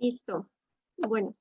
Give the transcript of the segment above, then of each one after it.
Listo. Bueno,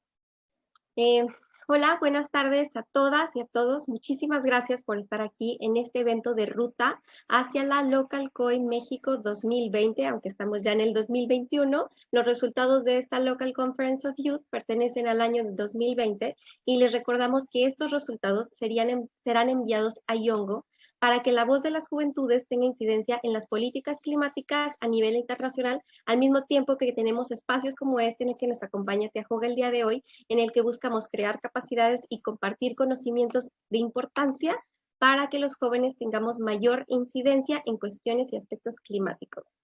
eh, hola, buenas tardes a todas y a todos. Muchísimas gracias por estar aquí en este evento de ruta hacia la Local Coin México 2020, aunque estamos ya en el 2021. Los resultados de esta Local Conference of Youth pertenecen al año 2020 y les recordamos que estos resultados serán enviados a Yongo para que la voz de las juventudes tenga incidencia en las políticas climáticas a nivel internacional, al mismo tiempo que tenemos espacios como este en el que nos acompaña Tiajoga el día de hoy, en el que buscamos crear capacidades y compartir conocimientos de importancia para que los jóvenes tengamos mayor incidencia en cuestiones y aspectos climáticos.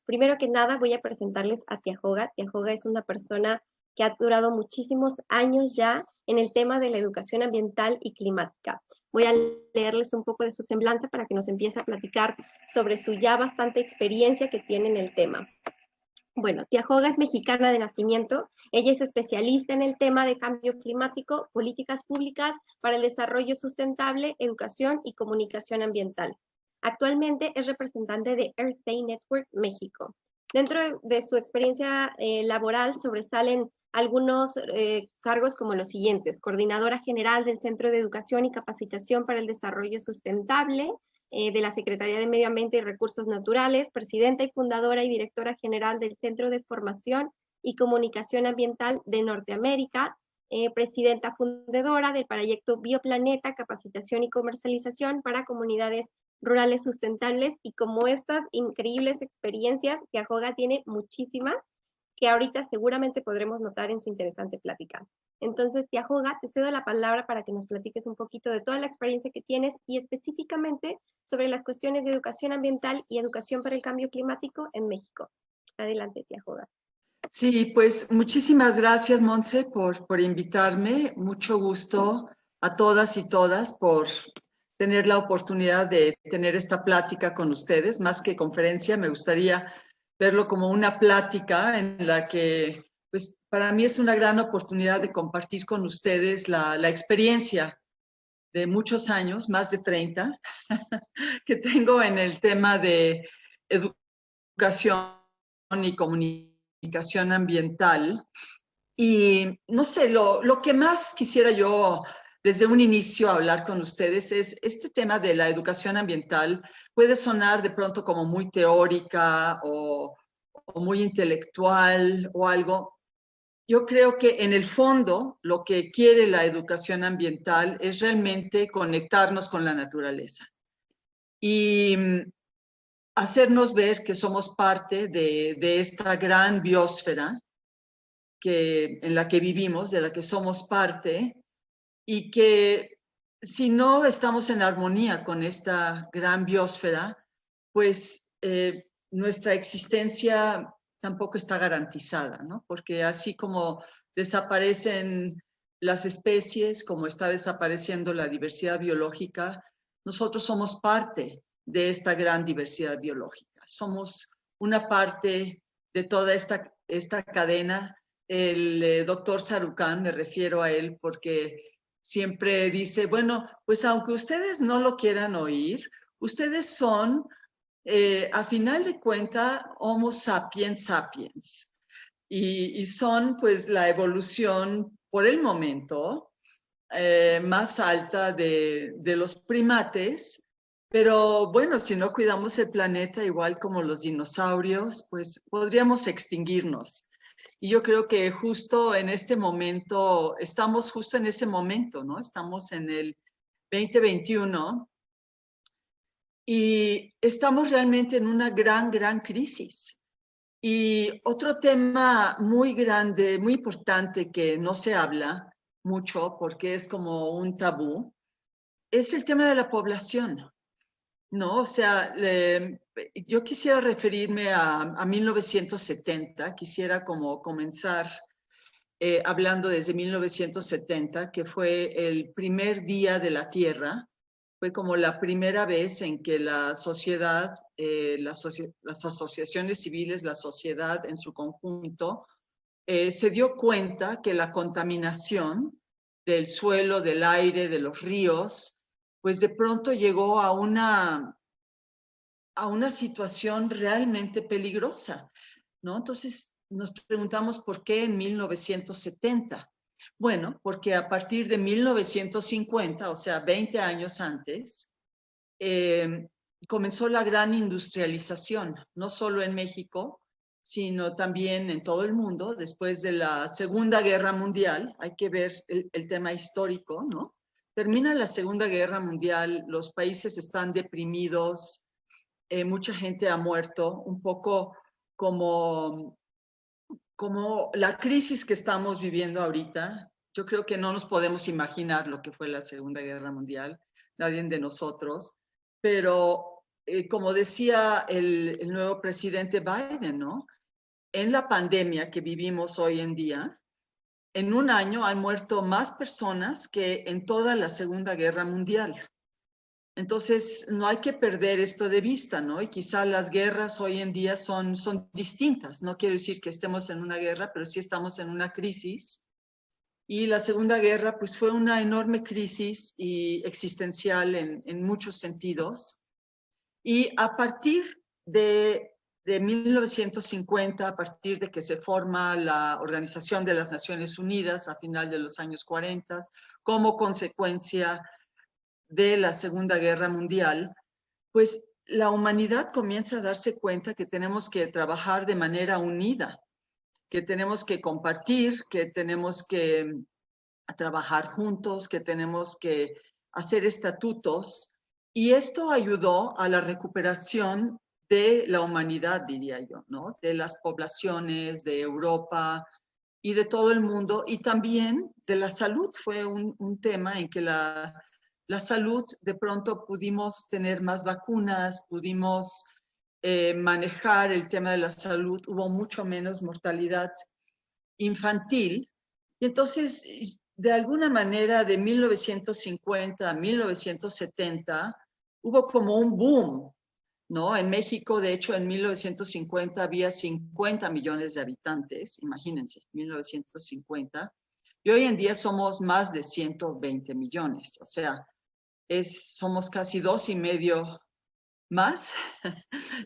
Primero que nada, voy a presentarles a Tiajoga. Tiajoga es una persona que ha durado muchísimos años ya en el tema de la educación ambiental y climática. Voy a leerles un poco de su semblanza para que nos empiece a platicar sobre su ya bastante experiencia que tiene en el tema. Bueno, Tiajoga es mexicana de nacimiento. Ella es especialista en el tema de cambio climático, políticas públicas para el desarrollo sustentable, educación y comunicación ambiental. Actualmente es representante de Earth Day Network México. Dentro de su experiencia laboral sobresalen algunos cargos como los siguientes: coordinadora general del Centro de Educación y Capacitación para el Desarrollo Sustentable, de la Secretaría de Medio Ambiente y Recursos Naturales, presidenta y fundadora y directora general del Centro de Formación y Comunicación Ambiental de Norteamérica, presidenta fundadora del proyecto Bioplaneta, capacitación y comercialización para comunidades rurales sustentables. Y como estas increíbles experiencias, Tiajoga tiene muchísimas que ahorita seguramente podremos notar en su interesante plática. Entonces, Tiajoga, te cedo la palabra para que nos platiques un poquito de toda la experiencia que tienes y específicamente sobre las cuestiones de educación ambiental y educación para el cambio climático en México. Adelante, Tiajoga. Sí, pues muchísimas gracias, Montse, por invitarme. Mucho gusto a todas y todas por tener la oportunidad de tener esta plática con ustedes. Más que conferencia, me gustaría verlo como una plática en la que, pues, para mí es una gran oportunidad de compartir con ustedes la experiencia de muchos años, más de 30, que tengo en el tema de educación y comunicación ambiental. Y no sé, lo que más quisiera yo desde un inicio hablar con ustedes es este tema de la educación ambiental. Puede sonar de pronto como muy teórica o muy intelectual o algo. Yo creo que en el fondo lo que quiere la educación ambiental es realmente conectarnos con la naturaleza y hacernos ver que somos parte de esta gran biosfera en la que vivimos, de la que somos parte, y que si no estamos en armonía con esta gran biosfera, pues nuestra existencia tampoco está garantizada, ¿no? Porque así como desaparecen las especies, como está desapareciendo la diversidad biológica, nosotros somos parte de esta gran diversidad biológica. Somos una parte de toda esta cadena. El doctor Sarucán, me refiero a él porque siempre dice, bueno, pues aunque ustedes no lo quieran oír, ustedes son, a final de cuentas, Homo sapiens sapiens. Y son pues la evolución por el momento más alta de los primates. Pero bueno, si no cuidamos el planeta igual como los dinosaurios, pues podríamos extinguirnos. Y yo creo que justo en este momento, estamos justo en ese momento, ¿no? Estamos en el 2021 y estamos realmente en una gran crisis. Y otro tema muy grande, muy importante que no se habla mucho porque es como un tabú, es el tema de la población, ¿no? O sea, yo quisiera referirme a 1970, quisiera como comenzar hablando desde 1970, que fue el primer día de la Tierra. Fue como la primera vez en que la sociedad, las asociaciones civiles, la sociedad en su conjunto, se dio cuenta que la contaminación del suelo, del aire, de los ríos, pues de pronto llegó a una situación realmente peligrosa, ¿no? Entonces nos preguntamos por qué en 1970. Bueno, porque a partir de 1950, o sea, 20 años antes, comenzó la gran industrialización, no solo en México, sino también en todo el mundo. Después de la Segunda Guerra Mundial, hay que ver el tema histórico, ¿no? Termina la Segunda Guerra Mundial, los países están deprimidos, mucha gente ha muerto, un poco como, como la crisis que estamos viviendo ahorita. Yo creo que no nos podemos imaginar lo que fue la Segunda Guerra Mundial, nadie de nosotros, pero como decía el nuevo presidente Biden, ¿no? En la pandemia que vivimos hoy en día, en un año han muerto más personas que en toda la Segunda Guerra Mundial. Entonces, no hay que perder esto de vista, ¿no? Y quizá las guerras hoy en día son distintas. No quiero decir que estemos en una guerra, pero sí estamos en una crisis. Y la Segunda Guerra, pues fue una enorme crisis y existencial en muchos sentidos. Y a partir de 1950, a partir de que se forma la Organización de las Naciones Unidas a final de los años 40, como consecuencia de la Segunda Guerra Mundial, pues la humanidad comienza a darse cuenta que tenemos que trabajar de manera unida, que tenemos que compartir, que tenemos que trabajar juntos, que tenemos que hacer estatutos. Y esto ayudó a la recuperación de la humanidad, diría yo, ¿no? De las poblaciones de Europa y de todo el mundo, y también de la salud. Fue un tema en que la salud, de pronto pudimos tener más vacunas, pudimos manejar el tema de la salud, hubo mucho menos mortalidad infantil. Y entonces, de alguna manera, de 1950 a 1970, hubo como un boom, ¿no? En México, de hecho, en 1950 había 50 millones de habitantes, imagínense, 1950, y hoy en día somos más de 120 millones, o sea, somos casi 2,5 más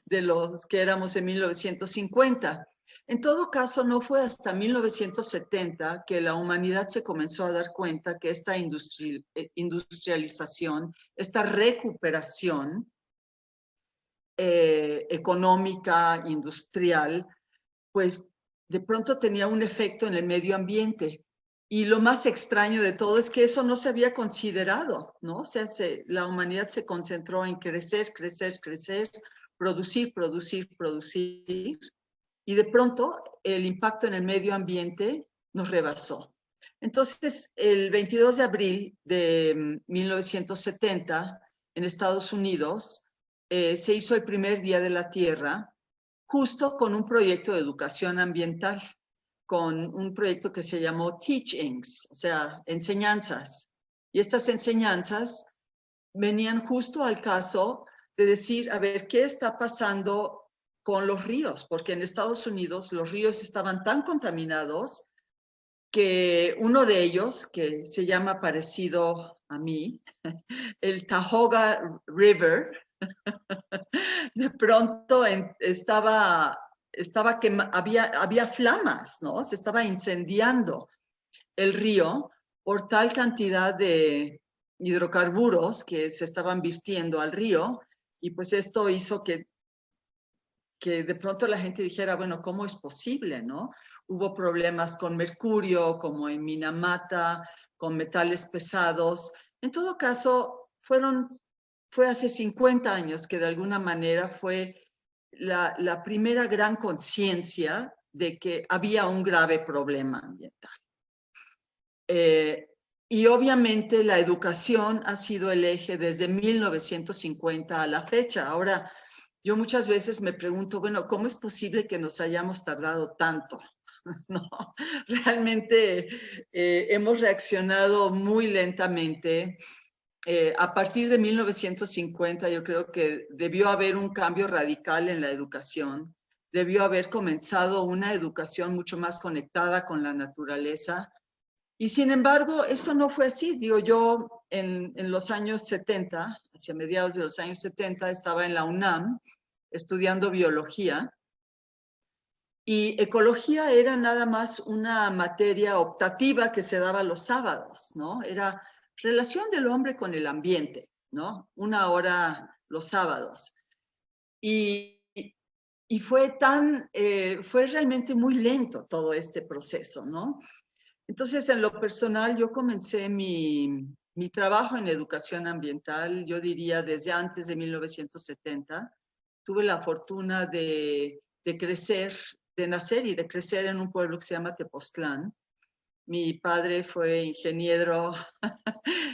de los que éramos en 1950. En todo caso, no fue hasta 1970 que la humanidad se comenzó a dar cuenta que esta industrialización, esta recuperación económica, industrial, pues de pronto tenía un efecto en el medio ambiente. Y lo más extraño de todo es que eso no se había considerado, ¿no? O sea, la humanidad se concentró en crecer, crecer, crecer, producir, producir, producir, y de pronto el impacto en el medio ambiente nos rebasó. Entonces, el 22 de abril de 1970, en Estados Unidos, se hizo el primer Día de la Tierra, justo con un proyecto de educación ambiental, con un proyecto que se llamó Teachings, o sea, enseñanzas. Y estas enseñanzas venían justo al caso de decir, a ver, ¿qué está pasando con los ríos? Porque en Estados Unidos los ríos estaban tan contaminados que uno de ellos, que se llama parecido a mí, el Tahoga River, de pronto había flamas, ¿no? Se estaba incendiando el río por tal cantidad de hidrocarburos que se estaban virtiendo al río, y pues esto hizo que de pronto la gente dijera, bueno, ¿cómo es posible, no? Hubo problemas con mercurio, como en Minamata, con metales pesados. En todo caso, fue hace 50 años que de alguna manera fue la primera gran conciencia de que había un grave problema ambiental. Y obviamente la educación ha sido el eje desde 1950 a la fecha. Ahora, yo muchas veces me pregunto, bueno, ¿cómo es posible que nos hayamos tardado tanto? No, realmente hemos reaccionado muy lentamente. A partir de 1950 yo creo que debió haber un cambio radical en la educación. Debió haber comenzado una educación mucho más conectada con la naturaleza. Y sin embargo, esto no fue así. Digo, yo en los años 70, hacia mediados de los años 70, estaba en la UNAM estudiando biología, Y ecología era nada más una materia optativa que se daba los sábados, ¿no? Era relación del hombre con el ambiente, ¿no? 1 hora los sábados. Y, y fue fue realmente muy lento todo este proceso, ¿no? Entonces, en lo personal, yo comencé mi trabajo en educación ambiental, yo diría desde antes de 1970. Tuve la fortuna de crecer, de nacer y de crecer en un pueblo que se llama Tepoztlán. Mi padre fue ingeniero,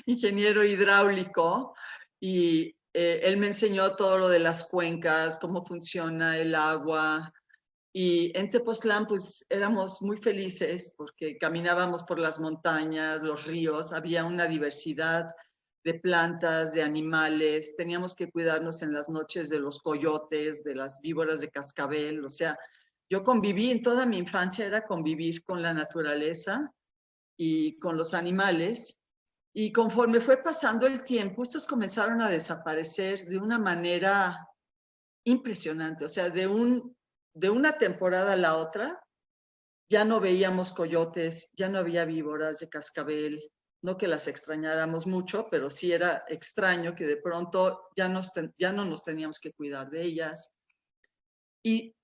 ingeniero hidráulico y él me enseñó todo lo de las cuencas, cómo funciona el agua. Y en Tepoztlán, pues éramos muy felices porque caminábamos por las montañas, los ríos, había una diversidad de plantas, de animales, teníamos que cuidarnos en las noches de los coyotes, de las víboras de cascabel, o sea, yo conviví en toda mi infancia, era convivir con la naturaleza y con los animales. Y conforme fue pasando el tiempo, estos comenzaron a desaparecer de una manera impresionante. O sea, de una temporada a la otra, ya no veíamos coyotes, ya no había víboras de cascabel. No que las extrañáramos mucho, pero sí era extraño que de pronto ya no nos teníamos que cuidar de ellas.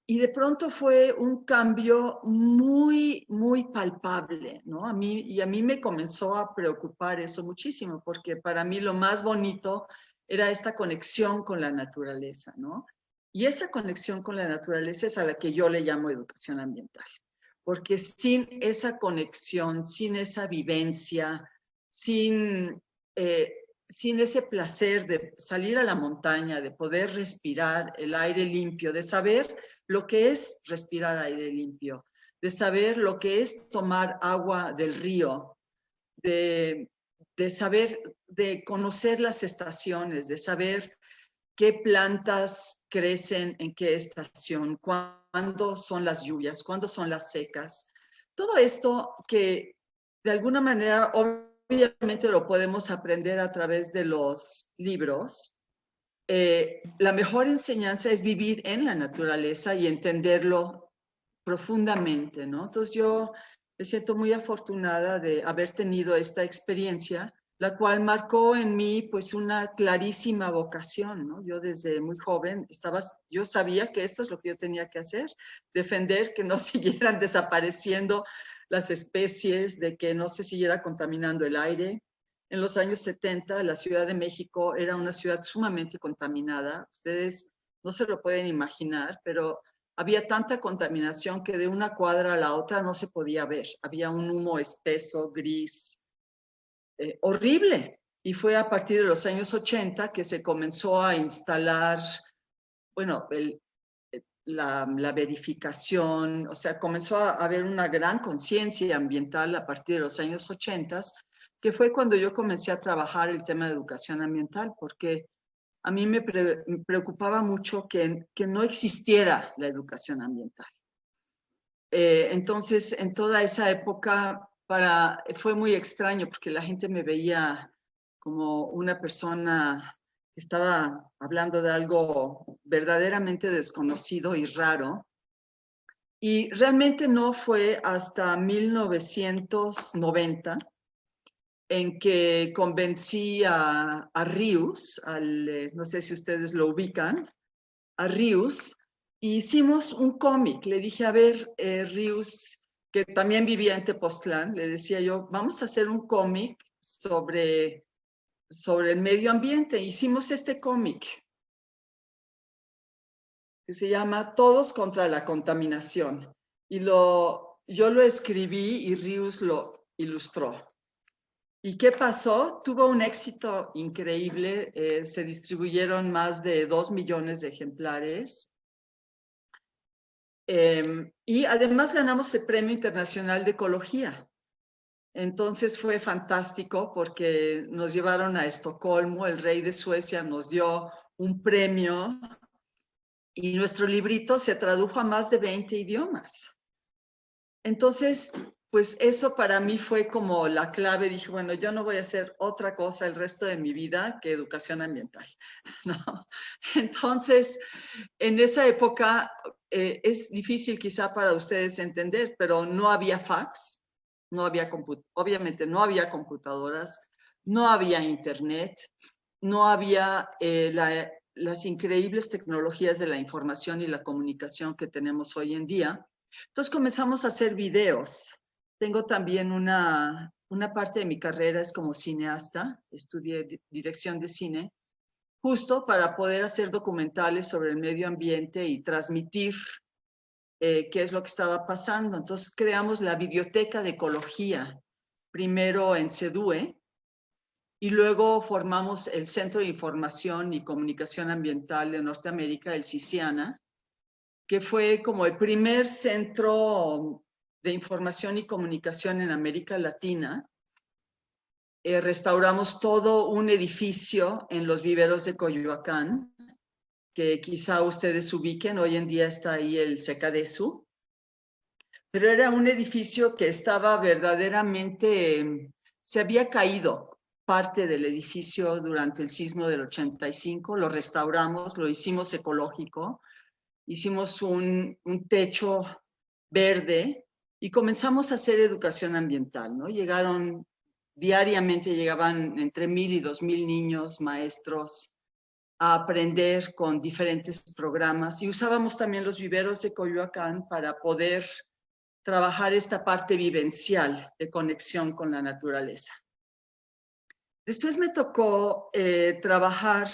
Y de pronto fue un cambio muy, muy palpable, ¿no? A mí me comenzó a preocupar eso muchísimo, porque para mí lo más bonito era esta conexión con la naturaleza, ¿no? Y esa conexión con la naturaleza es a la que yo le llamo educación ambiental, porque sin esa conexión, sin esa vivencia, sin, eh, sin ese placer de salir a la montaña, de poder respirar el aire limpio, de saber lo que es respirar aire limpio, de saber lo que es tomar agua del río, de, de saber, de conocer las estaciones, de saber qué plantas crecen en qué estación, cuándo son las lluvias, cuándo son las secas. Todo esto que de alguna manera obviamente lo podemos aprender a través de los libros. La mejor enseñanza es vivir en la naturaleza y entenderlo profundamente, ¿no? Entonces yo me siento muy afortunada de haber tenido esta experiencia, la cual marcó en mí pues una clarísima vocación, ¿no? Yo desde muy joven yo sabía que esto es lo que yo tenía que hacer, defender que no siguieran desapareciendo las especies, de que no se siguiera contaminando el aire. En los años 70, la Ciudad de México era una ciudad sumamente contaminada. Ustedes no se lo pueden imaginar, pero había tanta contaminación que de una cuadra a la otra no se podía ver. Había un humo espeso, gris, horrible. Y fue a partir de los años 80 que se comenzó a instalar, bueno, la verificación, o sea, comenzó a haber una gran conciencia ambiental a partir de los años 80, que fue cuando yo comencé a trabajar el tema de educación ambiental, porque a mí me preocupaba mucho que no existiera la educación ambiental. Entonces, en toda esa época fue muy extraño porque la gente me veía como una persona que estaba hablando de algo verdaderamente desconocido y raro. Y realmente no fue hasta 1990 en que convencí a Rius, no sé si ustedes lo ubican, a Rius, y hicimos un cómic. Le dije, a ver, Rius, que también vivía en Tepoztlán, le decía yo, vamos a hacer un cómic sobre el medio ambiente. Hicimos este cómic que se llama Todos contra la contaminación. Y yo lo escribí y Rius lo ilustró. ¿Y qué pasó? Tuvo un éxito increíble. Se distribuyeron más de 2 millones de ejemplares. Y además ganamos el Premio Internacional de Ecología. Entonces fue fantástico porque nos llevaron a Estocolmo, el rey de Suecia nos dio un premio y nuestro librito se tradujo a más de 20 idiomas. Entonces, pues eso para mí fue como la clave. Dije, bueno, yo no voy a hacer otra cosa el resto de mi vida que educación ambiental, ¿no? Entonces, en esa época es difícil quizá para ustedes entender, pero no había fax, no había obviamente no había computadoras, no había internet, no había las increíbles tecnologías de la información y la comunicación que tenemos hoy en día. Entonces comenzamos a hacer videos. Tengo también una parte de mi carrera es como cineasta, estudié dirección de cine, justo para poder hacer documentales sobre el medio ambiente y transmitir qué es lo que estaba pasando. Entonces creamos la Videoteca de Ecología, primero en CEDUE, y luego formamos el Centro de Información y Comunicación Ambiental de Norteamérica, el CICIANA, que fue como el primer centro de información y comunicación en América Latina. Restauramos todo un edificio en los viveros de Coyoacán, que quizá ustedes ubiquen, hoy en día está ahí el Secadesu, pero era un edificio que estaba verdaderamente, se había caído parte del edificio durante el sismo del 85, lo restauramos, lo hicimos ecológico, hicimos un techo verde y comenzamos a hacer educación ambiental, ¿no? Diariamente llegaban entre 1,000 y 2,000 niños, maestros, a aprender con diferentes programas y usábamos también los viveros de Coyoacán para poder trabajar esta parte vivencial de conexión con la naturaleza. Después me tocó trabajar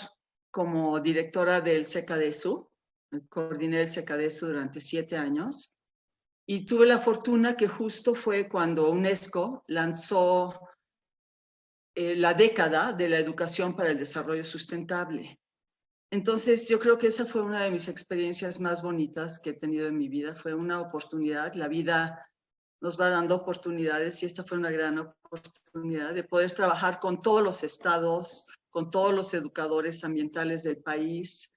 como directora del SECADESU, coordiné el SECADESU durante 7 años y tuve la fortuna que justo fue cuando UNESCO lanzó la década de la educación para el desarrollo sustentable. Entonces, yo creo que esa fue una de mis experiencias más bonitas que he tenido en mi vida. Fue una oportunidad, la vida nos va dando oportunidades y esta fue una gran oportunidad de poder trabajar con todos los estados, con todos los educadores ambientales del país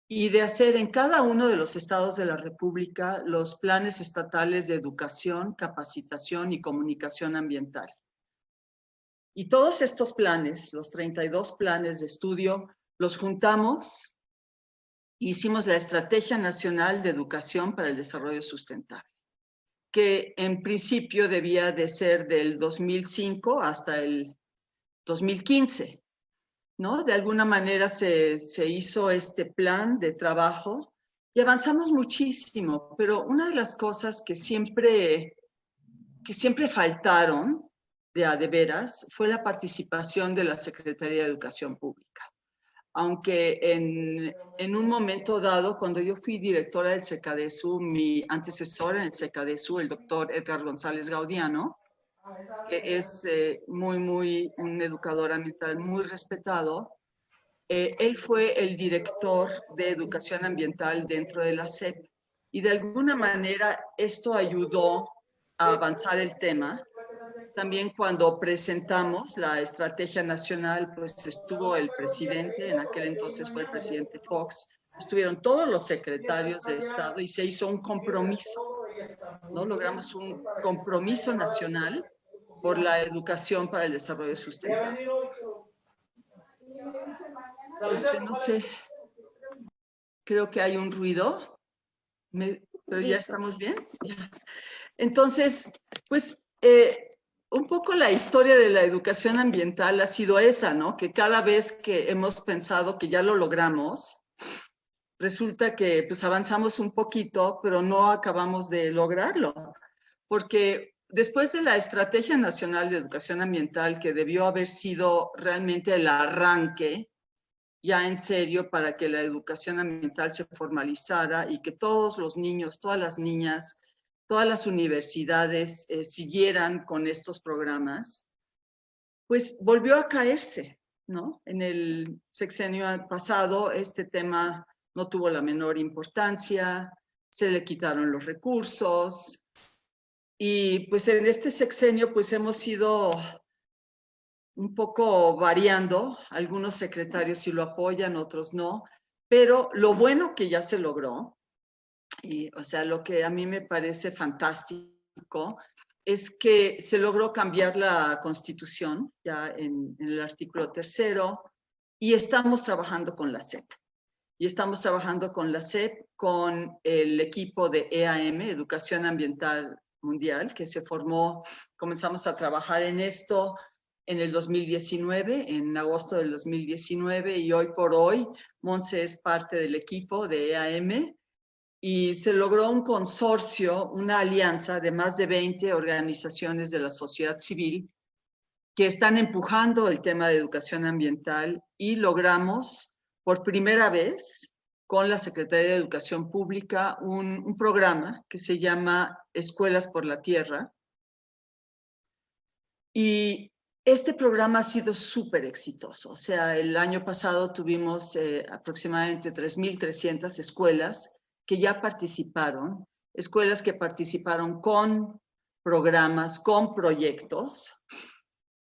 y de hacer en cada uno de los estados de la República los planes estatales de educación, capacitación y comunicación ambiental. Y todos estos planes, los 32 planes de estudio, los juntamos e hicimos la Estrategia Nacional de Educación para el Desarrollo Sustentable, que en principio debía de ser del 2005 hasta el 2015, ¿no? De alguna manera se hizo este plan de trabajo y avanzamos muchísimo, pero una de las cosas que siempre faltaron de veras fue la participación de la Secretaría de Educación Pública. Aunque en un momento dado, cuando yo fui directora del SECADESU, mi antecesor en el SECADESU, el doctor Edgar González Gaudiano, que es un educador ambiental muy respetado, él fue el director de educación ambiental dentro de la SEP y de alguna manera esto ayudó a avanzar el tema. También cuando presentamos la estrategia nacional, pues estuvo el presidente, en aquel entonces fue el presidente Fox, estuvieron todos los secretarios de Estado y se hizo un compromiso, ¿no? Logramos un compromiso nacional por la educación para el desarrollo sustentable. No sé, creo que hay un ruido, pero ya estamos bien. Entonces, pues un poco la historia de la educación ambiental ha sido esa, ¿no? Que cada vez que hemos pensado que ya lo logramos, resulta que pues avanzamos un poquito, pero no acabamos de lograrlo. Porque después de la Estrategia Nacional de Educación Ambiental, que debió haber sido realmente el arranque ya en serio para que la educación ambiental se formalizara y que todos los niños, todas las niñas, todas las universidades siguieran con estos programas, pues volvió a caerse, ¿no? En el sexenio pasado este tema no tuvo la menor importancia, se le quitaron los recursos y pues en este sexenio pues hemos ido un poco variando, algunos secretarios sí lo apoyan, otros no, pero lo bueno que ya se logró, y, o sea, lo que a mí me parece fantástico es que se logró cambiar la Constitución ya en el artículo 3º y estamos trabajando con la SEP. y estamos trabajando con la SEP, con el equipo de EAM, Educación Ambiental Mundial, que se formó, comenzamos a trabajar en esto en el 2019, en agosto del 2019, y hoy por hoy Montse es parte del equipo de EAM, y se logró un consorcio, una alianza de más de 20 organizaciones de la sociedad civil que están empujando el tema de educación ambiental, y logramos por primera vez con la Secretaría de Educación Pública un programa que se llama Escuelas por la Tierra. Y este programa ha sido súper exitoso. O sea, el año pasado tuvimos aproximadamente 3.300 escuelas que ya participaron, escuelas que participaron con programas, con proyectos.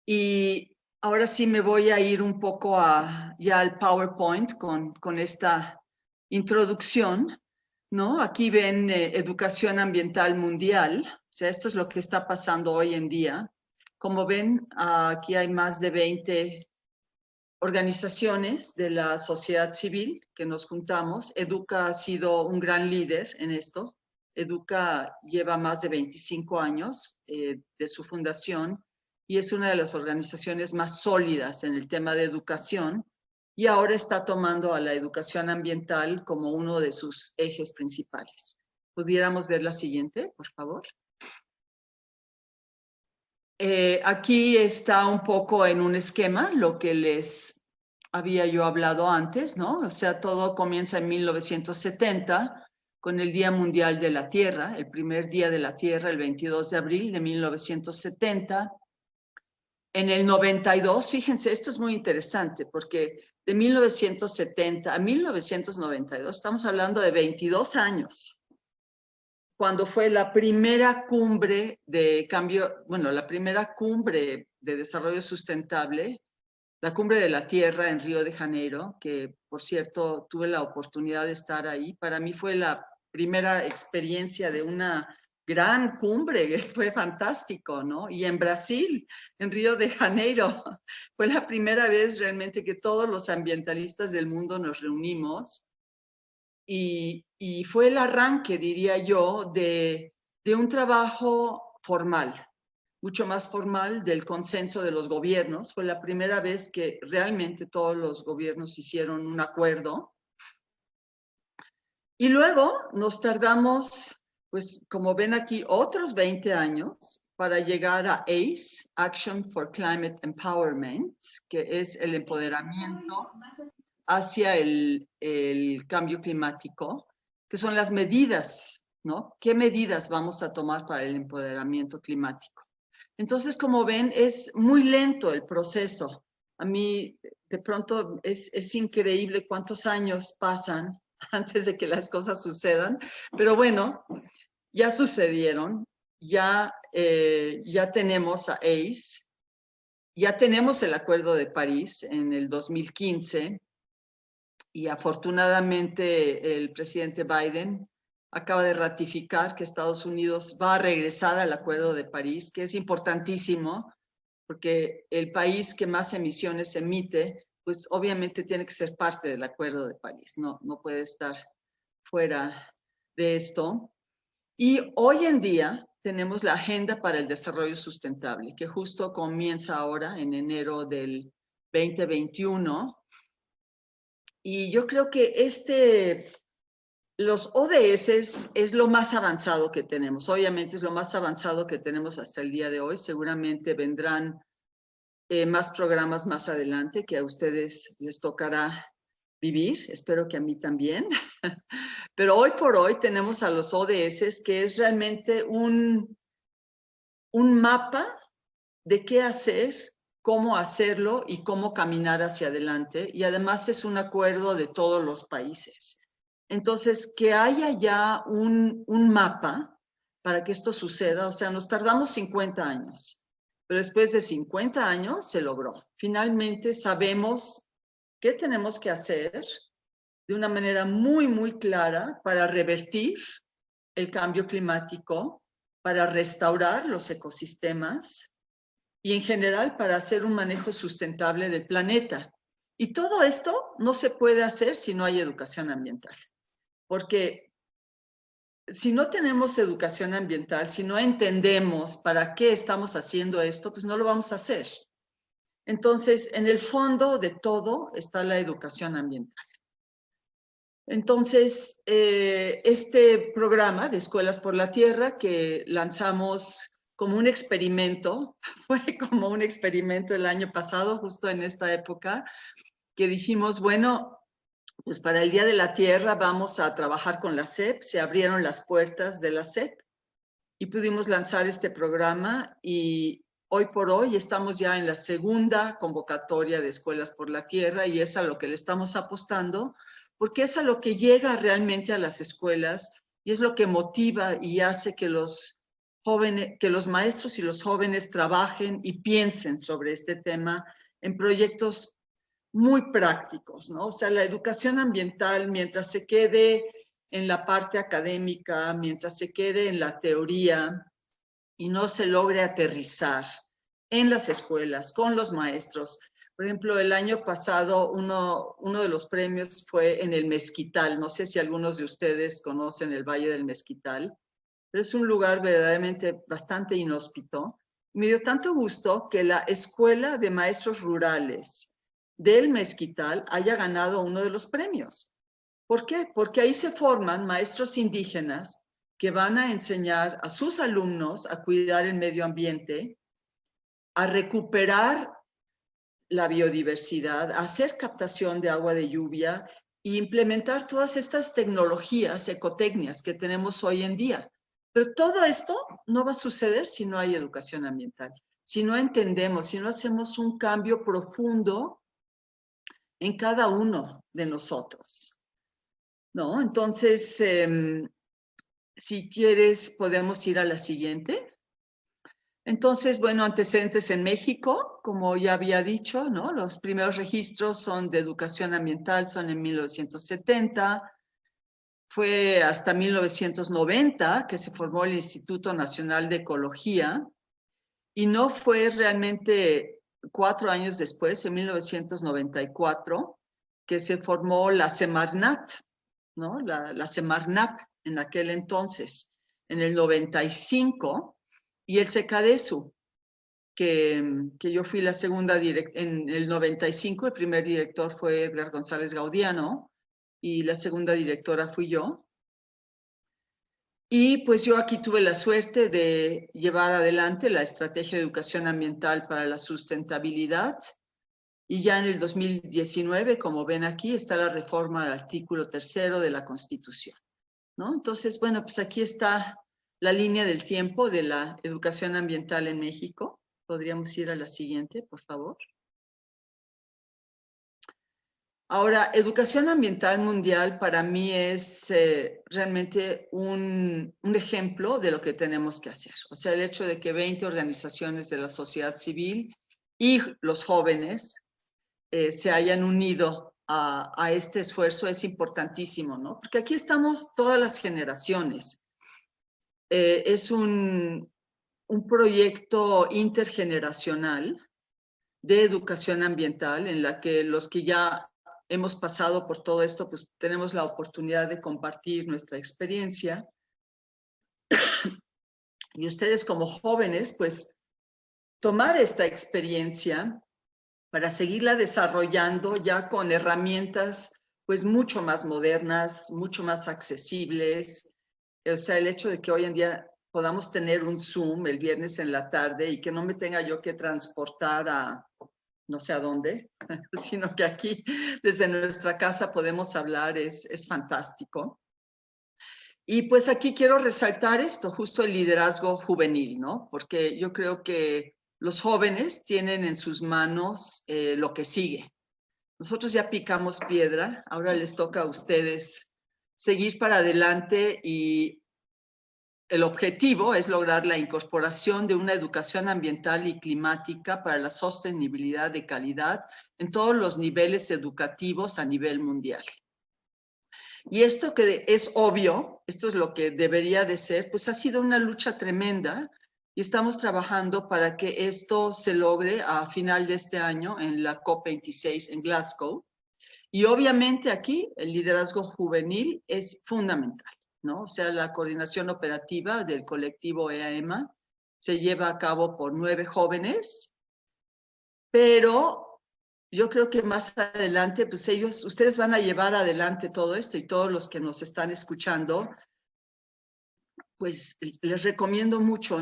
Y ahora sí me voy a ir un poco ya al PowerPoint con esta introducción, ¿no? Aquí ven educación ambiental mundial. O sea, esto es lo que está pasando hoy en día. Como ven, aquí hay más de 20 organizaciones de la sociedad civil que nos juntamos. Educa ha sido un gran líder en esto. Educa lleva más de 25 años de su fundación y es una de las organizaciones más sólidas en el tema de educación, y ahora está tomando a la educación ambiental como uno de sus ejes principales. ¿Pudiéramos ver la siguiente, por favor? Aquí está un poco en un esquema lo que les había yo hablado antes, ¿no? O sea, todo comienza en 1970 con el Día Mundial de la Tierra, el primer Día de la Tierra, el 22 de abril de 1970. En el 92, fíjense, esto es muy interesante porque de 1970 a 1992, estamos hablando de 22 años, cuando fue la primera cumbre de cambio, bueno, la primera cumbre de desarrollo sustentable, la Cumbre de la Tierra en Río de Janeiro, que por cierto tuve la oportunidad de estar ahí. Para mí fue la primera experiencia de una gran cumbre, que fue fantástico, ¿no? Y en Brasil, en Río de Janeiro, fue la primera vez realmente que todos los ambientalistas del mundo nos reunimos. Y fue el arranque, diría yo, de un trabajo formal, mucho más formal, del consenso de los gobiernos. Fue la primera vez que realmente todos los gobiernos hicieron un acuerdo. Y luego nos tardamos, pues como ven aquí, otros 20 años para llegar a ACE, Action for Climate Empowerment, que es el empoderamiento hacia el cambio climático, que son las medidas, ¿no? ¿Qué medidas vamos a tomar para el empoderamiento climático? Entonces, como ven, es muy lento el proceso. A mí, de pronto, es increíble cuántos años pasan antes de que las cosas sucedan, pero bueno, ya sucedieron, ya tenemos a ACE, ya tenemos el Acuerdo de París en el 2015, y afortunadamente el presidente Biden acaba de ratificar que Estados Unidos va a regresar al Acuerdo de París, que es importantísimo, porque el país que más emisiones emite, pues obviamente tiene que ser parte del Acuerdo de París, no puede estar fuera de esto. Y hoy en día tenemos la Agenda para el Desarrollo Sustentable, que justo comienza ahora en enero del 2021. Y yo creo que los ODS es lo más avanzado que tenemos. Obviamente es lo más avanzado que tenemos hasta el día de hoy. Seguramente vendrán más programas más adelante que a ustedes les tocará vivir. Espero que a mí también. Pero hoy por hoy tenemos a los ODS, que es realmente un mapa de qué hacer, cómo hacerlo y cómo caminar hacia adelante. Y además es un acuerdo de todos los países. Entonces, que haya ya un mapa para que esto suceda, o sea, nos tardamos 50 años, pero después de 50 años se logró. Finalmente sabemos qué tenemos que hacer de una manera muy, muy clara para revertir el cambio climático, para restaurar los ecosistemas y en general para hacer un manejo sustentable del planeta. Y todo esto no se puede hacer si no hay educación ambiental, porque si no tenemos educación ambiental, si no entendemos para qué estamos haciendo esto, pues no lo vamos a hacer. Entonces, en el fondo de todo está la educación ambiental. Entonces, este programa de Escuelas por la Tierra que lanzamos como un experimento, fue como un experimento el año pasado, justo en esta época, que dijimos, bueno, pues para el Día de la Tierra vamos a trabajar con la SEP, se abrieron las puertas de la SEP y pudimos lanzar este programa y hoy por hoy estamos ya en la segunda convocatoria de Escuelas por la Tierra y es a lo que le estamos apostando, porque es a lo que llega realmente a las escuelas y es lo que motiva y hace que los jóvenes, que los maestros y los jóvenes trabajen y piensen sobre este tema en proyectos muy prácticos, ¿no? O sea, la educación ambiental, mientras se quede en la parte académica, mientras se quede en la teoría y no se logre aterrizar en las escuelas, con los maestros. Por ejemplo, el año pasado uno de los premios fue en el Mezquital. No sé si algunos de ustedes conocen el Valle del Mezquital, pero es un lugar verdaderamente bastante inhóspito. Me dio tanto gusto que la Escuela de Maestros Rurales del Mezquital haya ganado uno de los premios. ¿Por qué? Porque ahí se forman maestros indígenas que van a enseñar a sus alumnos a cuidar el medio ambiente, a recuperar la biodiversidad, a hacer captación de agua de lluvia e implementar todas estas tecnologías, ecotecnias que tenemos hoy en día. Pero todo esto no va a suceder si no hay educación ambiental, si no entendemos, si no hacemos un cambio profundo en cada uno de nosotros, ¿no? Entonces, si quieres, podemos ir a la siguiente. Entonces, bueno, antecedentes en México, como ya había dicho, ¿no? Los primeros registros son de educación ambiental, son en 1970. Fue hasta 1990 que se formó el Instituto Nacional de Ecología y no fue realmente 4 años después, en 1994, que se formó la Semarnat, ¿no? La Semarnat en aquel entonces, en el 95, y el Secadesu, que yo fui la segunda en el 95, el primer director fue Edgar González Gaudiano y la segunda directora fui yo. Y pues yo aquí tuve la suerte de llevar adelante la estrategia de educación ambiental para la sustentabilidad y ya en el 2019, como ven aquí, está la reforma del artículo 3 de la Constitución, ¿no? Entonces, bueno, pues aquí está la línea del tiempo de la educación ambiental en México. Podríamos ir a la siguiente, por favor. Ahora, educación ambiental mundial para mí es realmente un ejemplo de lo que tenemos que hacer. O sea, el hecho de que 20 organizaciones de la sociedad civil y los jóvenes se hayan unido a este esfuerzo es importantísimo, ¿no? Porque aquí estamos todas las generaciones. Es un proyecto intergeneracional de educación ambiental en la que los que ya hemos pasado por todo esto, pues tenemos la oportunidad de compartir nuestra experiencia. Y ustedes como jóvenes, pues tomar esta experiencia para seguirla desarrollando ya con herramientas pues mucho más modernas, mucho más accesibles. O sea, el hecho de que hoy en día podamos tener un Zoom el viernes en la tarde y que no me tenga yo que transportar a no sé a dónde, sino que aquí desde nuestra casa podemos hablar, es fantástico. Y pues aquí quiero resaltar esto, justo el liderazgo juvenil, ¿no? Porque yo creo que los jóvenes tienen en sus manos lo que sigue. Nosotros ya picamos piedra, ahora les toca a ustedes seguir para adelante y el objetivo es lograr la incorporación de una educación ambiental y climática para la sostenibilidad de calidad en todos los niveles educativos a nivel mundial. Y esto que es obvio, esto es lo que debería de ser, pues ha sido una lucha tremenda y estamos trabajando para que esto se logre a final de este año en la COP26 en Glasgow. Y obviamente aquí el liderazgo juvenil es fundamental, ¿no? O sea, la coordinación operativa del colectivo EAEMA se lleva a cabo por 9 jóvenes, pero yo creo que más adelante, pues ustedes van a llevar adelante todo esto, y todos los que nos están escuchando, pues les recomiendo mucho,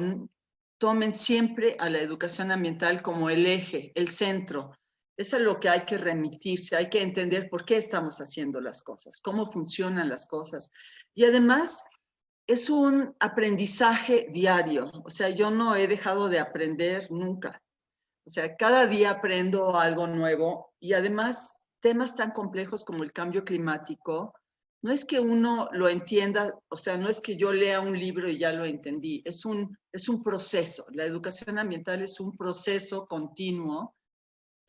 tomen siempre a la educación ambiental como el eje, el centro. Es a lo que hay que remitirse, hay que entender por qué estamos haciendo las cosas, cómo funcionan las cosas. Y además es un aprendizaje diario, o sea, yo no he dejado de aprender nunca. O sea, cada día aprendo algo nuevo, y además temas tan complejos como el cambio climático, no es que uno lo entienda, o sea, no es que yo lea un libro y ya lo entendí, es un proceso. La educación ambiental es un proceso continuo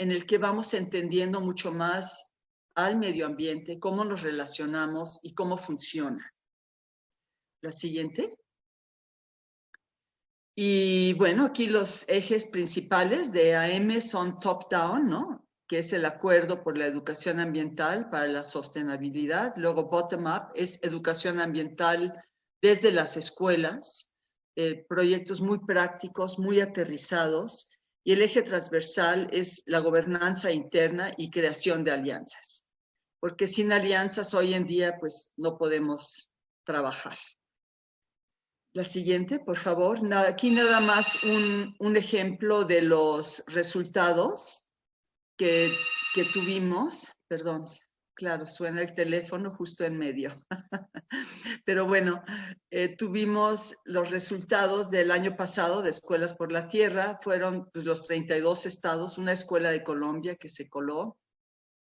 en el que vamos entendiendo mucho más al medio ambiente, cómo nos relacionamos y cómo funciona. La siguiente. Y bueno, aquí los ejes principales de AM son top-down, ¿no? Que es el acuerdo por la educación ambiental para la sostenibilidad. Luego bottom-up es educación ambiental desde las escuelas, proyectos muy prácticos, muy aterrizados. Y el eje transversal es la gobernanza interna y creación de alianzas. Porque sin alianzas hoy en día, pues no podemos trabajar. La siguiente, por favor. Aquí nada más un ejemplo de los resultados que tuvimos. Perdón, claro, suena el teléfono justo en medio. Pero bueno, tuvimos los resultados del año pasado de Escuelas por la Tierra. Fueron pues, los 32 estados, una escuela de Colombia que se coló,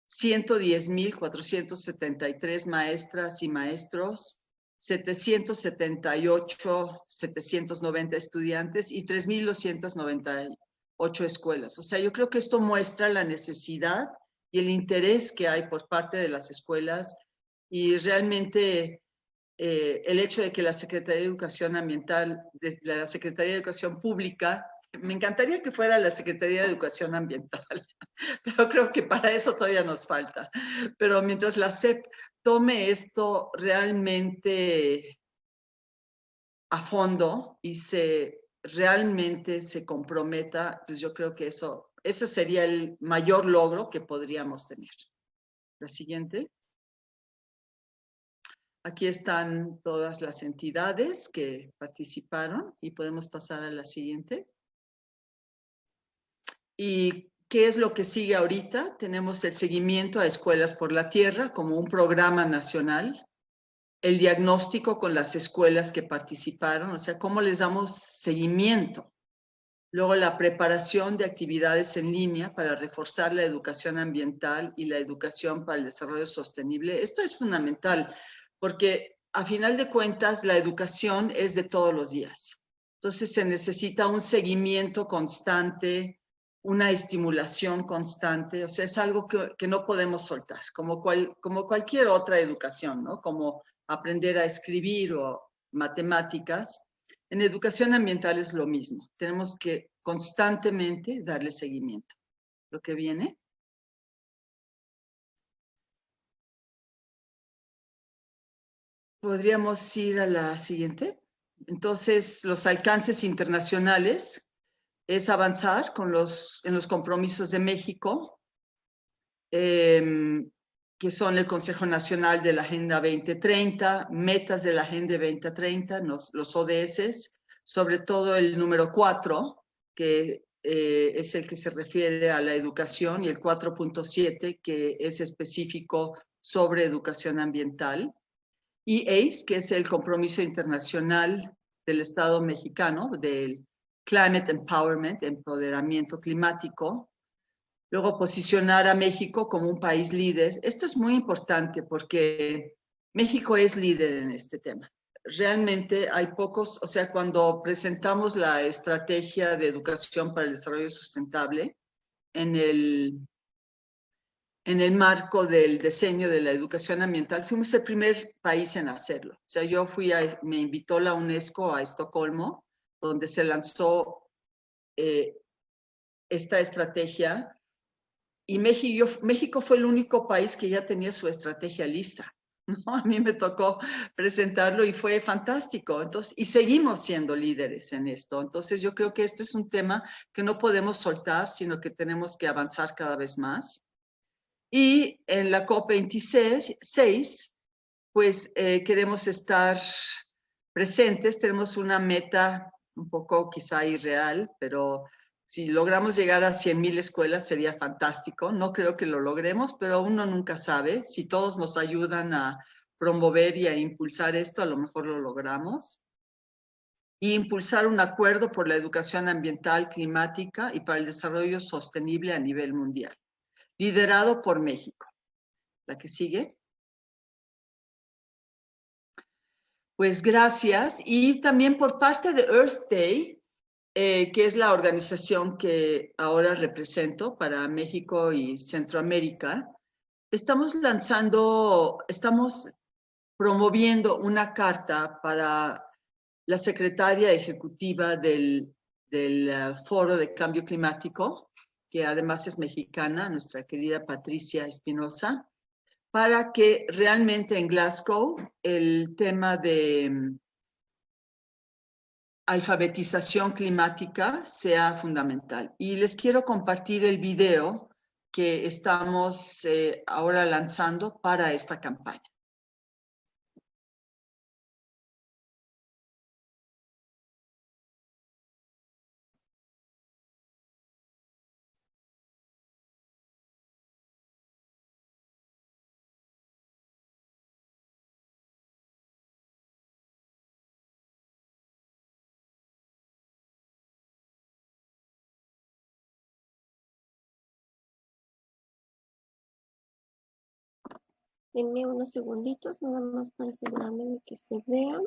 110,473 maestras y maestros, 790 estudiantes y 3,298 escuelas. O sea, yo creo que esto muestra la necesidad y el interés que hay por parte de las escuelas, y realmente el hecho de que la Secretaría de Educación Ambiental, de la Secretaría de Educación Pública, me encantaría que fuera la Secretaría de Educación Ambiental, pero creo que para eso todavía nos falta. Pero mientras la SEP tome esto realmente a fondo y realmente se comprometa, pues yo creo que eso sería el mayor logro que podríamos tener. La siguiente. Aquí están todas las entidades que participaron y podemos pasar a la siguiente. ¿Y qué es lo que sigue ahorita? Tenemos el seguimiento a Escuelas por la Tierra como un programa nacional, el diagnóstico con las escuelas que participaron, o sea, cómo les damos seguimiento. Luego la preparación de actividades en línea para reforzar la educación ambiental y la educación para el desarrollo sostenible. Esto es fundamental porque a final de cuentas la educación es de todos los días. Entonces se necesita un seguimiento constante, una estimulación constante, o sea, es algo que no podemos soltar, como cualquier otra educación, ¿no? Como aprender a escribir o matemáticas. En educación ambiental es lo mismo. Tenemos que constantemente darle seguimiento. Lo que viene. Podríamos ir a la siguiente. Entonces, los alcances internacionales es avanzar en los compromisos de México, que son el Consejo Nacional de la Agenda 2030, metas de la Agenda 2030, los ODS, sobre todo el número 4, que es el que se refiere a la educación, y el 4.7, que es específico sobre educación ambiental, y ACE, que es el compromiso internacional del Estado mexicano, del Climate Empowerment, empoderamiento climático. Luego, posicionar a México como un país líder. Esto es muy importante porque México es líder en este tema. Realmente hay pocos, o sea, cuando presentamos la estrategia de educación para el desarrollo sustentable en el marco del diseño de la educación ambiental, fuimos el primer país en hacerlo. O sea, me invitó la UNESCO a Estocolmo, donde se lanzó esta estrategia, y México fue el único país que ya tenía su estrategia lista, ¿no? A mí me tocó presentarlo y fue fantástico. Entonces, y seguimos siendo líderes en esto. Entonces, yo creo que este es un tema que no podemos soltar, sino que tenemos que avanzar cada vez más. Y en la COP26, pues queremos estar presentes. Tenemos una meta un poco quizá irreal, pero si logramos llegar a 100,000 escuelas sería fantástico. No creo que lo logremos, pero uno nunca sabe. Si todos nos ayudan a promover y a impulsar esto, a lo mejor lo logramos. Y impulsar un acuerdo por la educación ambiental, climática y para el desarrollo sostenible a nivel mundial, liderado por México. La que sigue. Pues gracias. Y también por parte de Earth Day, que es la organización que ahora represento para México y Centroamérica, estamos promoviendo una carta para la secretaria ejecutiva del Foro de Cambio Climático, que además es mexicana, nuestra querida Patricia Espinosa, para que realmente en Glasgow el tema de alfabetización climática sea fundamental. Y les quiero compartir el video que estamos ahora lanzando para esta campaña. Denme unos segunditos nada más para asegurarme de que se vean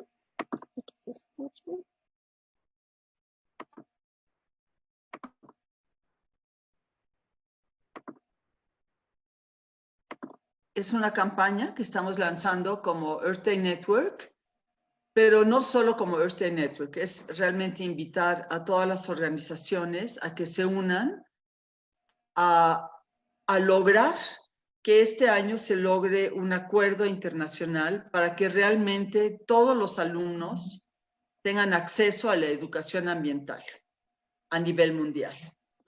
y que se escuchen. Es una campaña que estamos lanzando como Earth Day Network, pero no solo como Earth Day Network, es realmente invitar a todas las organizaciones a que se unan a lograr que este año se logre un acuerdo internacional para que realmente todos los alumnos tengan acceso a la educación ambiental a nivel mundial,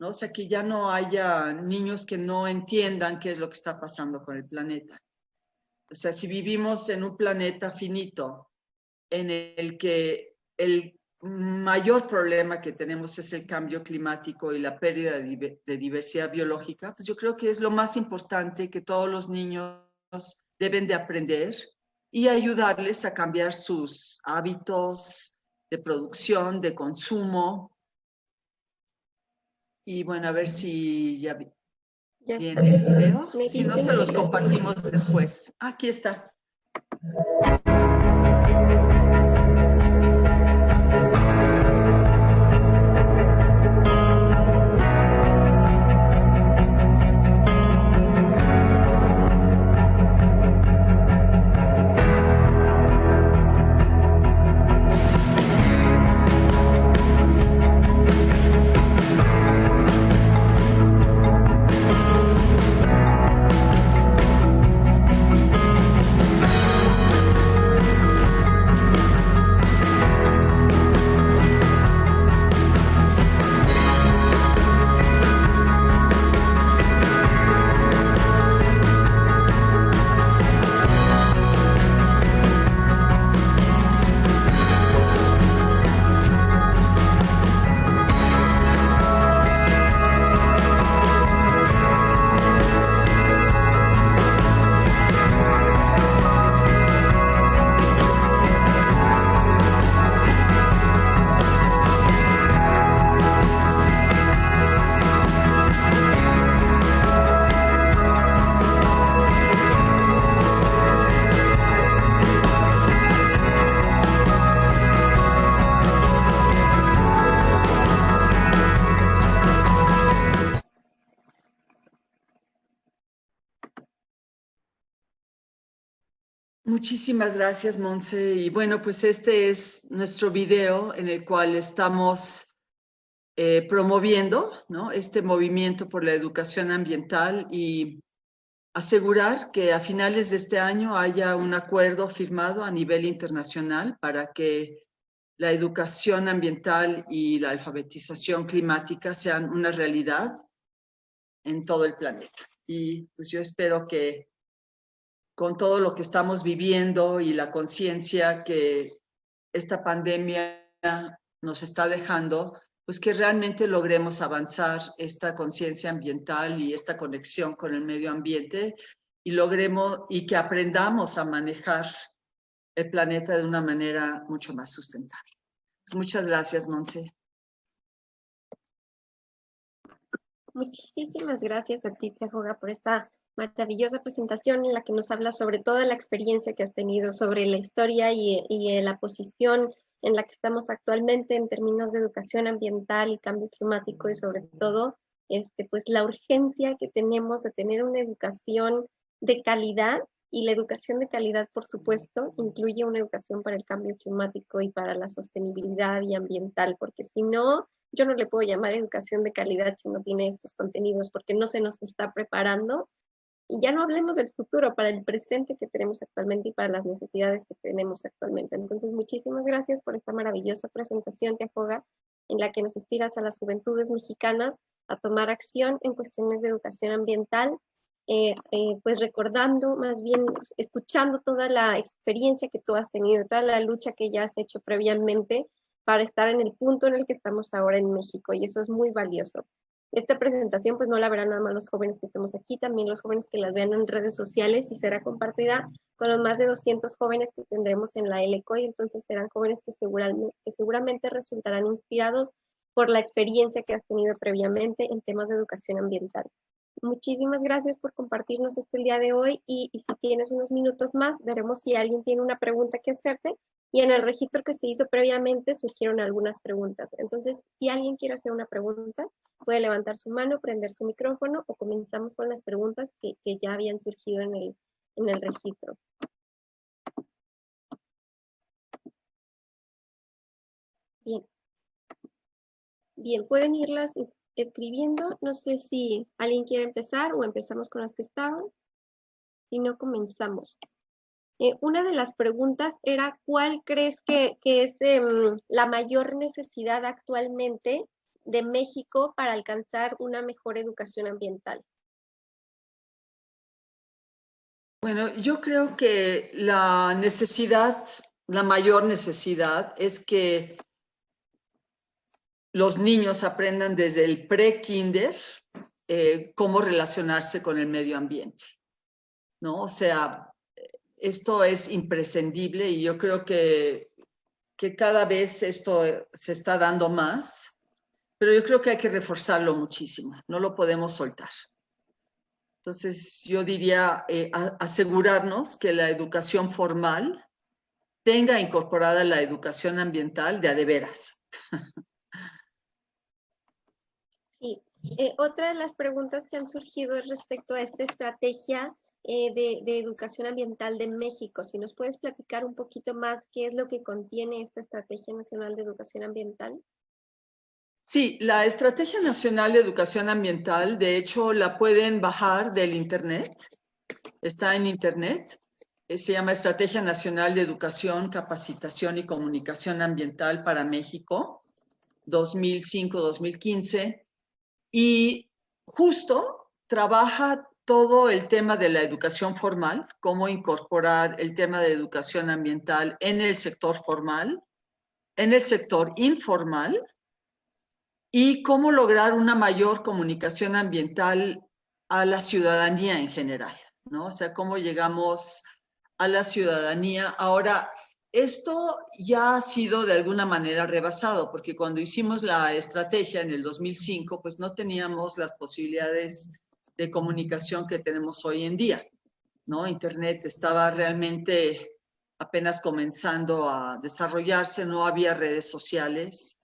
¿no? O sea, que ya no haya niños que no entiendan qué es lo que está pasando con el planeta. O sea, si vivimos en un planeta finito en el que el mayor problema que tenemos es el cambio climático y la pérdida de diversidad biológica, pues yo creo que es lo más importante que todos los niños deben de aprender y ayudarles a cambiar sus hábitos de producción, de consumo. Y bueno, a ver si ya viene el video. Si no, se los compartimos después. Aquí está. Muchísimas gracias, Monse. Y bueno, pues este es nuestro video en el cual estamos promoviendo, ¿no?, este movimiento por la educación ambiental y asegurar que a finales de este año haya un acuerdo firmado a nivel internacional para que la educación ambiental y la alfabetización climática sean una realidad en todo el planeta. Y pues yo espero que con todo lo que estamos viviendo y la conciencia que esta pandemia nos está dejando, pues que realmente logremos avanzar esta conciencia ambiental y esta conexión con el medio ambiente y logremos y que aprendamos a manejar el planeta de una manera mucho más sustentable. Pues muchas gracias, Monse. Muchísimas gracias a ti, Tejoga, por esta maravillosa presentación en la que nos habla sobre toda la experiencia que has tenido, sobre la historia y la posición en la que estamos actualmente en términos de educación ambiental y cambio climático y sobre todo pues la urgencia que tenemos de tener una educación de calidad. Y la educación de calidad, por supuesto, incluye una educación para el cambio climático y para la sostenibilidad y ambiental, porque si no, yo no le puedo llamar educación de calidad si no tiene estos contenidos, porque no se nos está preparando. Y ya no hablemos del futuro, para el presente que tenemos actualmente y para las necesidades que tenemos actualmente. Entonces, muchísimas gracias por esta maravillosa presentación, Tejoga, en la que nos inspiras a las juventudes mexicanas a tomar acción en cuestiones de educación ambiental, pues recordando, más bien escuchando toda la experiencia que tú has tenido, toda la lucha que ya has hecho previamente para estar en el punto en el que estamos ahora en México, y eso es muy valioso. Esta presentación pues no la verán nada más los jóvenes que estemos aquí, también los jóvenes que las vean en redes sociales, y será compartida con los más de 200 jóvenes que tendremos en la LCOI. Entonces serán jóvenes que seguramente resultarán inspirados por la experiencia que has tenido previamente en temas de educación ambiental. Muchísimas gracias por compartirnos el día de hoy, y si tienes unos minutos más, veremos si alguien tiene una pregunta que hacerte, y en el registro que se hizo previamente surgieron algunas preguntas. Entonces, si alguien quiere hacer una pregunta, puede levantar su mano, prender su micrófono, o comenzamos con las preguntas que ya habían surgido en el registro. Bien. Bien, pueden irlas escribiendo. No sé si alguien quiere empezar o empezamos con las que estaban. Si no, comenzamos. Una de las preguntas era, ¿cuál crees que es la mayor necesidad actualmente de México para alcanzar una mejor educación ambiental? Bueno, yo creo que la mayor necesidad es que los niños aprendan desde el pre-kinder cómo relacionarse con el medio ambiente, ¿no? O sea, esto es imprescindible y yo creo que cada vez esto se está dando más, pero yo creo que hay que reforzarlo muchísimo, no lo podemos soltar. Entonces, yo diría asegurarnos que la educación formal tenga incorporada la educación ambiental de a de veras. Sí, otra de las preguntas que han surgido es respecto a esta estrategia de educación ambiental de México. Si nos puedes platicar un poquito más qué es lo que contiene esta Estrategia Nacional de Educación Ambiental. Sí, la Estrategia Nacional de Educación Ambiental, de hecho, la pueden bajar del Internet. Está en Internet. Se llama Estrategia Nacional de Educación, Capacitación y Comunicación Ambiental para México, 2005-2015. Y justo trabaja todo el tema de la educación formal, cómo incorporar el tema de educación ambiental en el sector formal, en el sector informal, y cómo lograr una mayor comunicación ambiental a la ciudadanía en general, ¿no? O sea, cómo llegamos a la ciudadanía. Ahora, esto ya ha sido de alguna manera rebasado, porque cuando hicimos la estrategia en el 2005, pues no teníamos las posibilidades de comunicación que tenemos hoy en día, ¿no? Internet estaba realmente apenas comenzando a desarrollarse, no había redes sociales.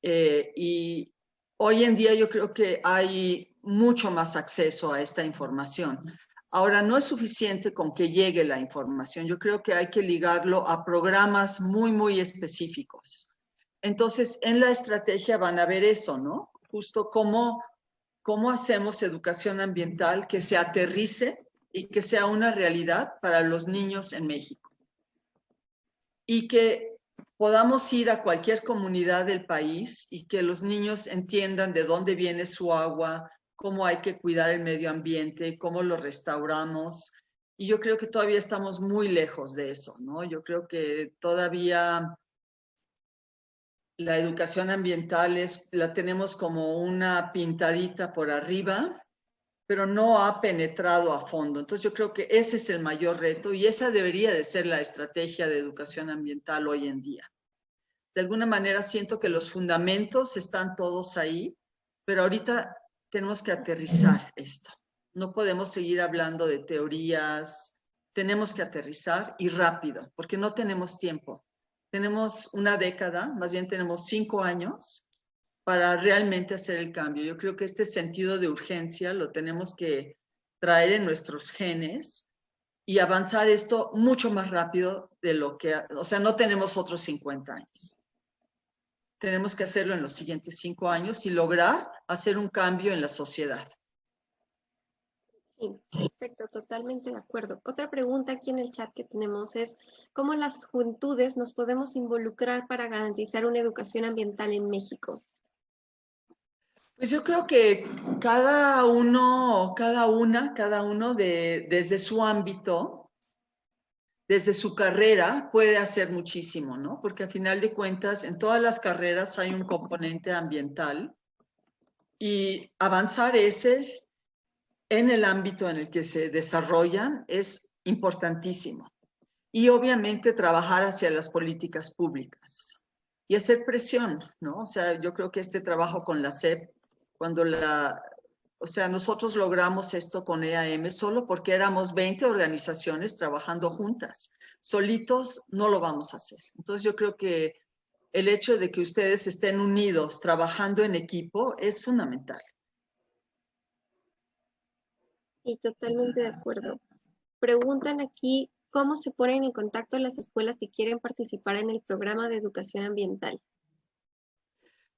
Y hoy en día yo creo que hay mucho más acceso a esta información. Ahora, no es suficiente con que llegue la información. Yo creo que hay que ligarlo a programas muy, muy específicos. Entonces, en la estrategia van a ver eso, ¿no? Justo cómo hacemos educación ambiental que se aterrice y que sea una realidad para los niños en México. Y que podamos ir a cualquier comunidad del país y que los niños entiendan de dónde viene su agua, cómo hay que cuidar el medio ambiente, cómo lo restauramos. Y yo creo que todavía estamos muy lejos de eso, ¿no? Yo creo que todavía la educación ambiental la tenemos como una pintadita por arriba, pero no ha penetrado a fondo. Entonces yo creo que ese es el mayor reto y esa debería de ser la estrategia de educación ambiental hoy en día. De alguna manera siento que los fundamentos están todos ahí, pero ahorita tenemos que aterrizar esto. No podemos seguir hablando de teorías, tenemos que aterrizar y rápido, porque no tenemos tiempo. Tenemos una década, más bien tenemos 5 años para realmente hacer el cambio. Yo creo que este sentido de urgencia lo tenemos que traer en nuestros genes y avanzar esto mucho más rápido de lo que, o sea, no tenemos otros 50 años. Tenemos que hacerlo en los siguientes 5 años y lograr hacer un cambio en la sociedad. Sí, perfecto, totalmente de acuerdo. Otra pregunta aquí en el chat que tenemos es, ¿cómo las juventudes nos podemos involucrar para garantizar una educación ambiental en México? Pues yo creo que cada uno desde su ámbito, desde su carrera, puede hacer muchísimo, ¿no? Porque al final de cuentas, en todas las carreras hay un componente ambiental y avanzar ese en el ámbito en el que se desarrollan es importantísimo. Y obviamente trabajar hacia las políticas públicas y hacer presión, ¿no? O sea, yo creo que este trabajo con la SEP, o sea, nosotros logramos esto con EAM solo porque éramos 20 organizaciones trabajando juntas. Solitos no lo vamos a hacer. Entonces yo creo que el hecho de que ustedes estén unidos, trabajando en equipo, es fundamental. Y totalmente de acuerdo. Preguntan aquí, ¿cómo se ponen en contacto las escuelas que quieren participar en el programa de educación ambiental?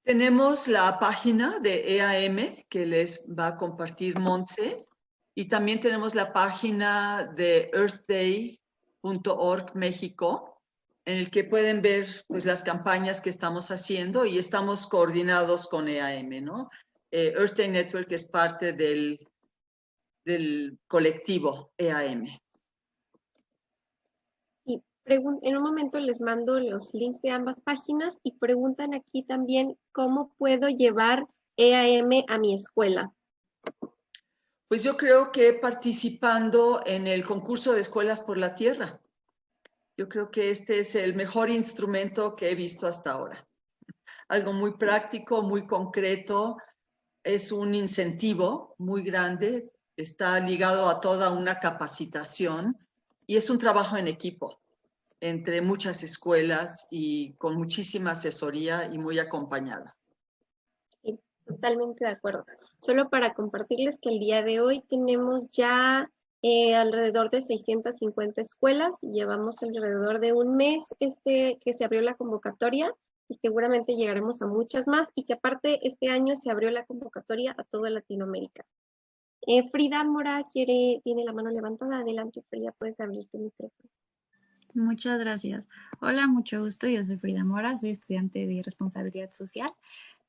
Tenemos la página de EAM que les va a compartir Montse y también tenemos la página de earthday.org México en el que pueden ver pues, las campañas que estamos haciendo y estamos coordinados con EAM, ¿no? Earth Day Network es parte del colectivo EAM. Y en un momento les mando los links de ambas páginas y preguntan aquí también cómo puedo llevar EAM a mi escuela. Pues yo creo que participando en el concurso de Escuelas por la Tierra. Yo creo que este es el mejor instrumento que he visto hasta ahora. Algo muy práctico, muy concreto, es un incentivo muy grande, está ligado a toda una capacitación y es un trabajo en equipo entre muchas escuelas y con muchísima asesoría y muy acompañada. Sí, totalmente de acuerdo. Solo para compartirles que el día de hoy tenemos ya alrededor de 650 escuelas y llevamos alrededor de un mes que se abrió la convocatoria y seguramente llegaremos a muchas más y que aparte este año se abrió la convocatoria a toda Latinoamérica. Frida Mora tiene la mano levantada. Adelante, Frida, puedes abrir tu micrófono. Muchas gracias. Hola, mucho gusto. Yo soy Frida Mora, soy estudiante de responsabilidad social.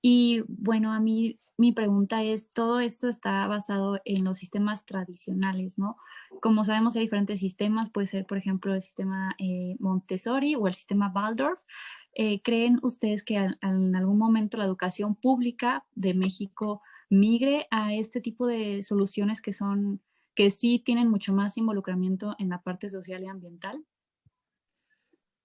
Y bueno, a mí mi pregunta es, todo esto está basado en los sistemas tradicionales, ¿no? Como sabemos, hay diferentes sistemas, puede ser, por ejemplo, el sistema Montessori o el sistema Waldorf. ¿Creen ustedes que en algún momento la educación pública de México migre a este tipo de soluciones que sí tienen mucho más involucramiento en la parte social y ambiental?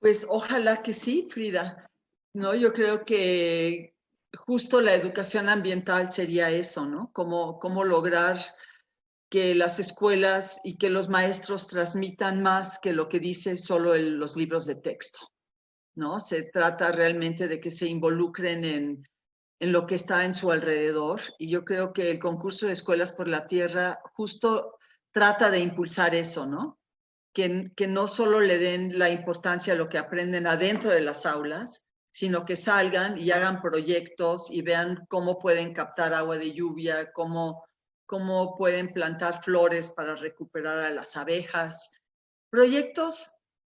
Pues ojalá que sí, Frida. No, yo creo que justo la educación ambiental sería eso, ¿no? Cómo lograr que las escuelas y que los maestros transmitan más que lo que dice solo los libros de texto, ¿no? Se trata realmente de que se involucren en lo que está en su alrededor y yo creo que el concurso de Escuelas por la Tierra justo trata de impulsar eso, ¿no? Que no solo le den la importancia a lo que aprenden adentro de las aulas, sino que salgan y hagan proyectos y vean cómo pueden captar agua de lluvia, cómo pueden plantar flores para recuperar a las abejas. Proyectos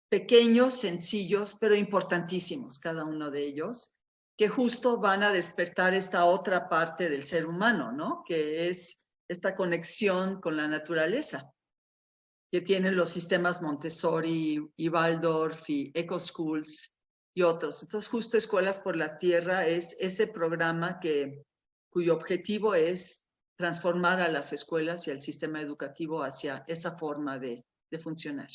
pequeños, sencillos, pero importantísimos, cada uno de ellos, que justo van a despertar esta otra parte del ser humano, ¿no? Que es esta conexión con la naturaleza que tienen los sistemas Montessori y Waldorf y Eco Schools y otros. Entonces, justo Escuelas por la Tierra es ese programa cuyo objetivo es transformar a las escuelas y al sistema educativo hacia esa forma de funcionar.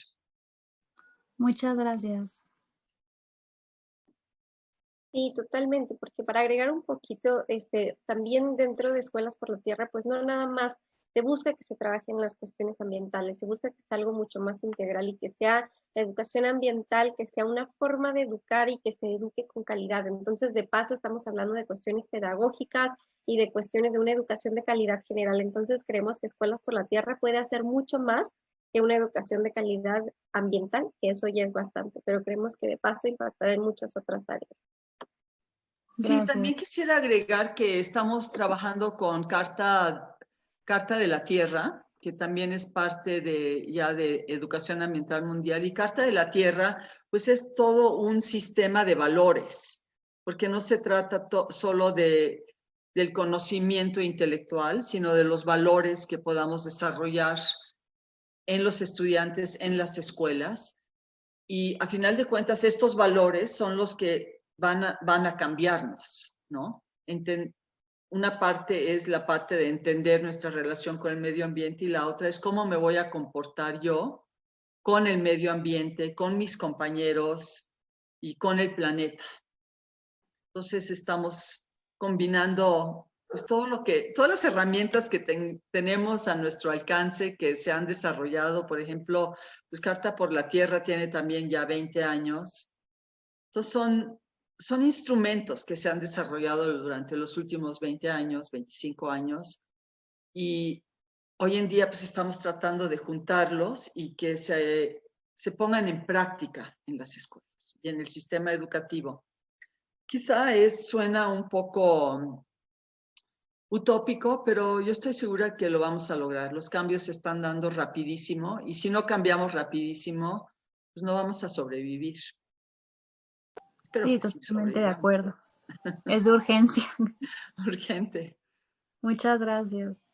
Muchas gracias. Sí, totalmente, porque para agregar un poquito, también dentro de Escuelas por la Tierra, pues no nada más se busca que se trabaje en las cuestiones ambientales, se busca que sea algo mucho más integral y que sea la educación ambiental, que sea una forma de educar y que se eduque con calidad. Entonces, de paso, estamos hablando de cuestiones pedagógicas y de cuestiones de una educación de calidad general. Entonces, creemos que Escuelas por la Tierra puede hacer mucho más que una educación de calidad ambiental, que eso ya es bastante, pero creemos que de paso impactará en muchas otras áreas. Sí, también Gracias. quisiera agregar que estamos trabajando con Carta de la Tierra, que también es parte ya de Educación Ambiental Mundial. Y Carta de la Tierra, pues es todo un sistema de valores, porque no se trata solo del conocimiento intelectual, sino de los valores que podamos desarrollar en los estudiantes, en las escuelas. Y a final de cuentas, estos valores son los que van a cambiarnos, ¿no? Una parte es la parte de entender nuestra relación con el medio ambiente y la otra es cómo me voy a comportar yo con el medio ambiente, con mis compañeros y con el planeta. Entonces estamos combinando pues todas las herramientas que tenemos a nuestro alcance que se han desarrollado. Por ejemplo, pues Carta por la Tierra tiene también ya 20 años. Entonces son instrumentos que se han desarrollado durante los últimos 20 años, 25 años, y hoy en día pues estamos tratando de juntarlos y que se pongan en práctica en las escuelas y en el sistema educativo. Quizá suena un poco utópico, pero yo estoy segura que lo vamos a lograr. Los cambios se están dando rapidísimo y si no cambiamos rapidísimo, pues no vamos a sobrevivir. Espero Sí, que sí totalmente de sobrevivamos. acuerdo. Es de urgencia. Urgente. Muchas gracias.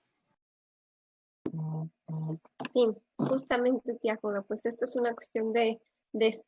Sí, justamente, tía Joga, pues esto es una cuestión de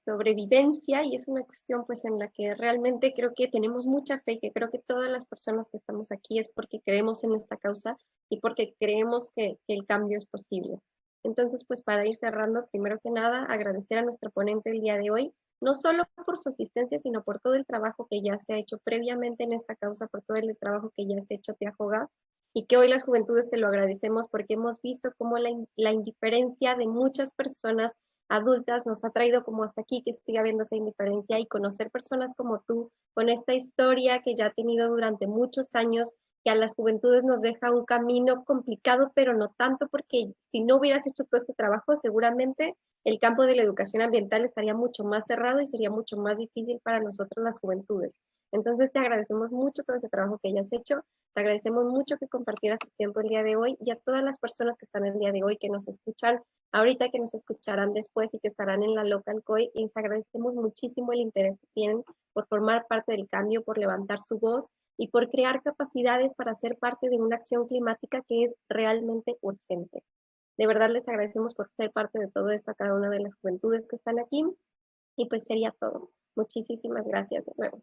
sobrevivencia y es una cuestión pues en la que realmente creo que tenemos mucha fe, que creo que todas las personas que estamos aquí es porque creemos en esta causa y porque creemos que el cambio es posible. Entonces, pues para ir cerrando, primero que nada, agradecer a nuestro ponente el día de hoy, no solo por su asistencia, sino por todo el trabajo que ya se ha hecho previamente en esta causa, por todo el trabajo que ya se ha hecho, tía Joga, y que hoy las juventudes te lo agradecemos porque hemos visto cómo la indiferencia de muchas personas adultas nos ha traído como hasta aquí, que siga habiendo esa indiferencia y conocer personas como tú, con esta historia que ya ha tenido durante muchos años, que a las juventudes nos deja un camino complicado, pero no tanto, porque si no hubieras hecho todo este trabajo, seguramente el campo de la educación ambiental estaría mucho más cerrado y sería mucho más difícil para nosotros las juventudes. Entonces te agradecemos mucho todo ese trabajo que hayas hecho, te agradecemos mucho que compartieras tu tiempo el día de hoy y a todas las personas que están el día de hoy, que nos escuchan ahorita, que nos escucharán después y que estarán en la Local COI, y les agradecemos muchísimo el interés que tienen por formar parte del cambio, por levantar su voz y por crear capacidades para ser parte de una acción climática que es realmente urgente. De verdad les agradecemos por ser parte de todo esto a cada una de las juventudes que están aquí y pues sería todo. Muchísimas gracias de nuevo.